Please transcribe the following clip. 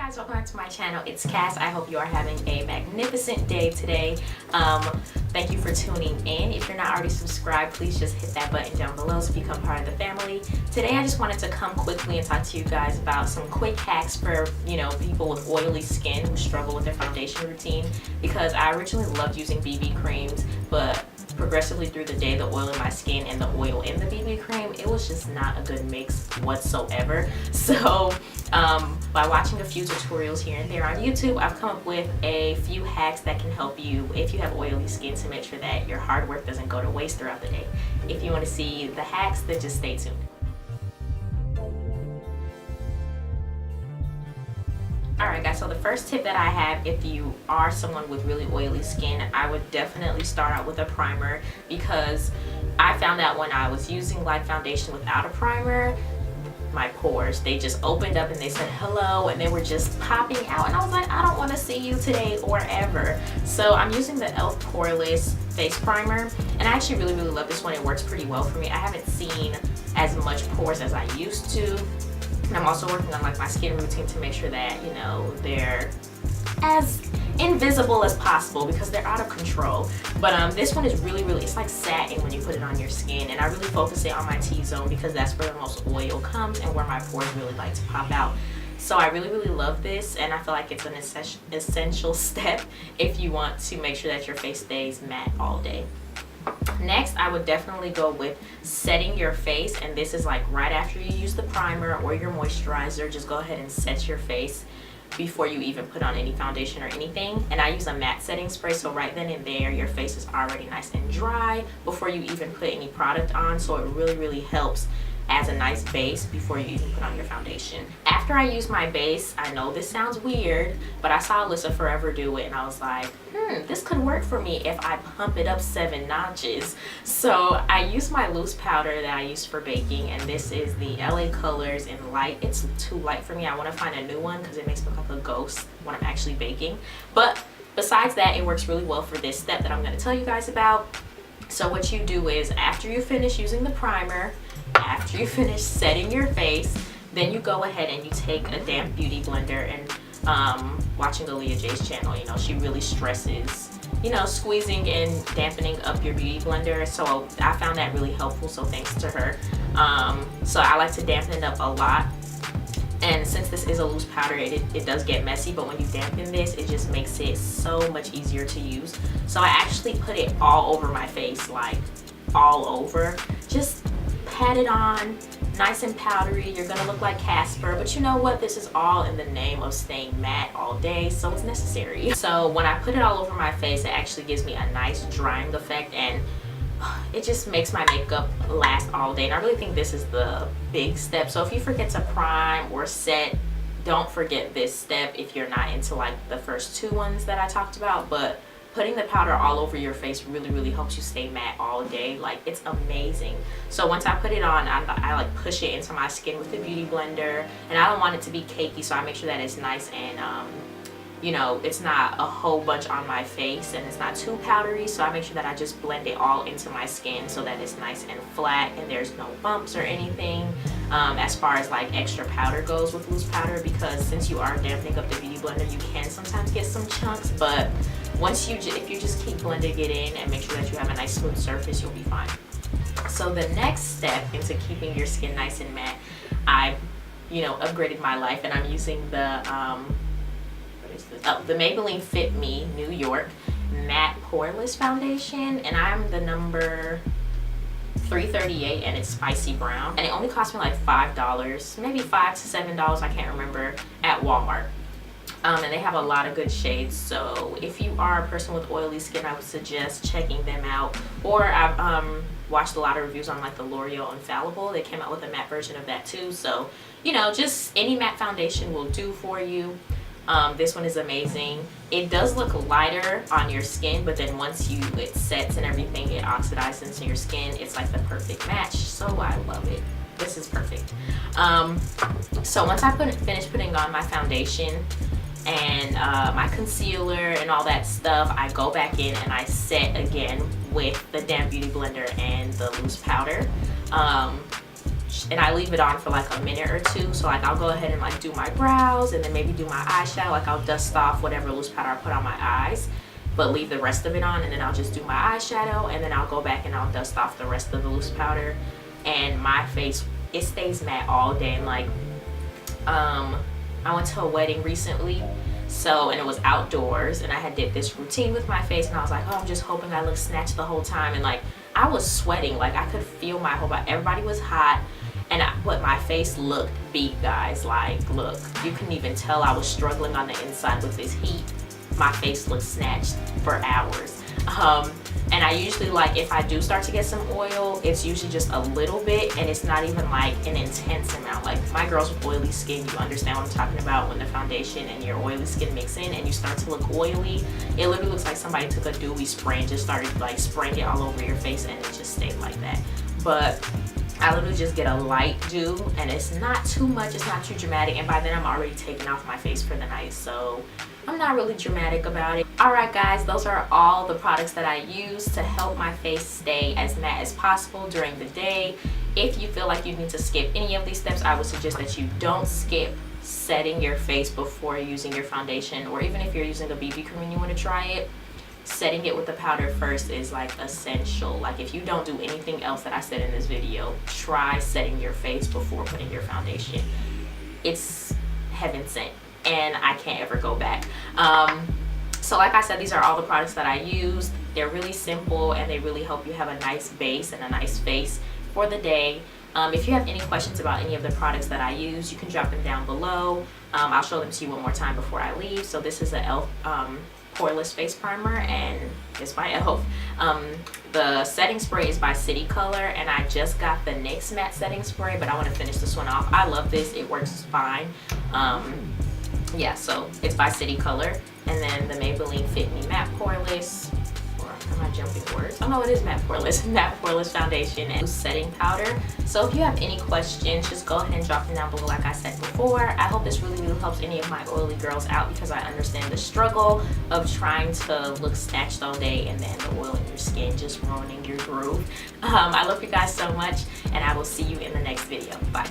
guys, welcome back to my channel. It's Cass. I hope you are having a magnificent day today. Thank you for tuning in. If you're not already subscribed, please just hit that button down below to become part of the family. Today I just wanted to come quickly and talk to you guys about some quick hacks for people with oily skin who struggle with their foundation routine, because I originally loved using BB creams, but progressively through the day, the oil in my skin and the oil in the BB cream, it was just not a good mix whatsoever. So by watching a few tutorials here and there on YouTube, I've come up with a few hacks that can help you if you have oily skin to make sure that your hard work doesn't go to waste throughout the day. If you want to see the hacks, then just stay tuned. Alright guys, so the first tip that I have, if you are someone with really oily skin, I would definitely start out with a primer, because I found out when I was using light foundation without a primer, my pores, they just opened up and they said hello, and they were just popping out, and I was like, I don't want to see you today or ever. So I'm using the e.l.f. Poreless face primer, and I actually really love this one. It works pretty well for me. I haven't seen as much pores as I used to. And I'm also working on like my skin routine to make sure that they're as invisible as possible, because they're out of control. But this one is really it's like satin when you put it on your skin, and I really focus it on my T-zone because that's where the most oil comes and where my pores really like to pop out. So I really love this, and I feel like it's an essential step if you want to make sure that your face stays matte all day. Next, I would definitely go with setting your face, and this is like right after you use the primer or your moisturizer. Just go ahead and set your face before you even put on any foundation or anything. And I use a matte setting spray, so right then and there your face is already nice and dry before you even put any product on, so it really helps as a nice base before you even put on your foundation. After I use my base, I know this sounds weird, but I saw Alyssa Forever do it, and I was like, this could work for me if I pump it up 7 notches. So I use my loose powder that I use for baking, and this is the LA Colors in Light. It's too light for me. I want to find a new one because it makes me look like a ghost when I'm actually baking. But besides that, it works really well for this step that I'm going to tell you guys about. So what you do is, after you finish using the primer, after you finish setting your face, then you go ahead and you take a damp beauty blender. And watching Aaliyah J's channel, she really stresses squeezing and dampening up your beauty blender, so I found that really helpful, so thanks to her. So I like to dampen it up a lot, and since this is a loose powder, it does get messy, but when you dampen this, it just makes it so much easier to use. So I actually put it all over my face, like all over. Just pat it on, nice and powdery. You're gonna look like Casper, but you know what? This is all in the name of staying matte all day, so it's necessary. So when I put it all over my face, it actually gives me a nice drying effect, and it just makes my makeup last all day. And I really think this is the big step. So if you forget to prime or set, don't forget this step if you're not into like the first 2 ones that I talked about. But putting the powder all over your face really helps you stay matte all day. Like, it's amazing. So once I put it on, I like push it into my skin with the beauty blender, and I don't want it to be cakey, so I make sure that it's nice and it's not a whole bunch on my face, and it's not too powdery, so I make sure that I just blend it all into my skin so that it's nice and flat and there's no bumps or anything. As far as like extra powder goes with loose powder, because since you are dampening up the beauty blender, you can sometimes get some chunks, but if you just keep blending it in and make sure that you have a nice smooth surface, you'll be fine. So the next step into keeping your skin nice and matte, I've upgraded my life, and I'm using the the Maybelline Fit Me New York Matte Poreless Foundation, and I'm the number 338, and it's spicy brown, and it only cost me like $5, maybe $5 to $7, I can't remember, at Walmart. And they have a lot of good shades, so if you are a person with oily skin, I would suggest checking them out. Or I've watched a lot of reviews on like the L'Oreal Infallible. They came out with a matte version of that too, so just any matte foundation will do for you. This one is amazing. It does look lighter on your skin, but then once it sets and everything, it oxidizes into your skin. It's like the perfect match, so I love it. This is perfect. So once I finish putting on my foundation and my concealer and all that stuff, I go back in and I set again with the damp beauty blender and the loose powder. and I leave it on for like a minute or two. So like I'll go ahead and like do my brows and then maybe do my eyeshadow. Like I'll dust off whatever loose powder I put on my eyes, but leave the rest of it on, and then I'll just do my eyeshadow, and then I'll go back and I'll dust off the rest of the loose powder. And my face, it stays matte all day. And like I went to a wedding recently, and it was outdoors, and I did this routine with my face, and I was like, oh, I'm just hoping I look snatched the whole time. And like I was sweating, like I could feel my whole body. Everybody was hot, but my face looked beat, guys. Like, look, you couldn't even tell I was struggling on the inside with this heat. My face looked snatched for hours. And I usually, like, if I do start to get some oil, it's usually just a little bit, and it's not even like an intense amount. Like my girls with oily skin, you understand what I'm talking about, when the foundation and your oily skin mix in and you start to look oily. It literally looks like somebody took a dewy spray and just started like spraying it all over your face, and it just stayed like that. But I literally just get a light dew, and it's not too much, it's not too dramatic, and by then I'm already taking off my face for the night, so I'm not really dramatic about it. Alright guys, those are all the products that I use to help my face stay as matte as possible during the day. If you feel like you need to skip any of these steps, I would suggest that you don't skip setting your face before using your foundation, or even if you're using a BB cream and you want to try it, setting it with the powder first is like essential. Like if you don't do anything else that I said in this video, try setting your face before putting your foundation. It's heaven sent, and I can't ever go back. So like I said, these are all the products that I use. They're really simple, and they really help you have a nice base and a nice face for the day. If you have any questions about any of the products that I use, you can drop them down below. I'll show them to you one more time before I leave. So this is the e.l.f. Poreless face primer, and it's by e.l.f. The setting spray is by CleanColor, and I just got the NYX matte setting spray, but I want to finish this one off. I love this, it works fine. Yeah, so it's by CleanColor. And then the Maybelline Fit Matte Poreless, or am I jumping words? Oh no, it is Matte Poreless foundation and setting powder. So if you have any questions, just go ahead and drop them down below like I said before. I hope this really helps any of my oily girls out, because I understand the struggle of trying to look snatched all day and then the oil in your skin just ruining your groove. I love you guys so much, and I will see you in the next video. Bye.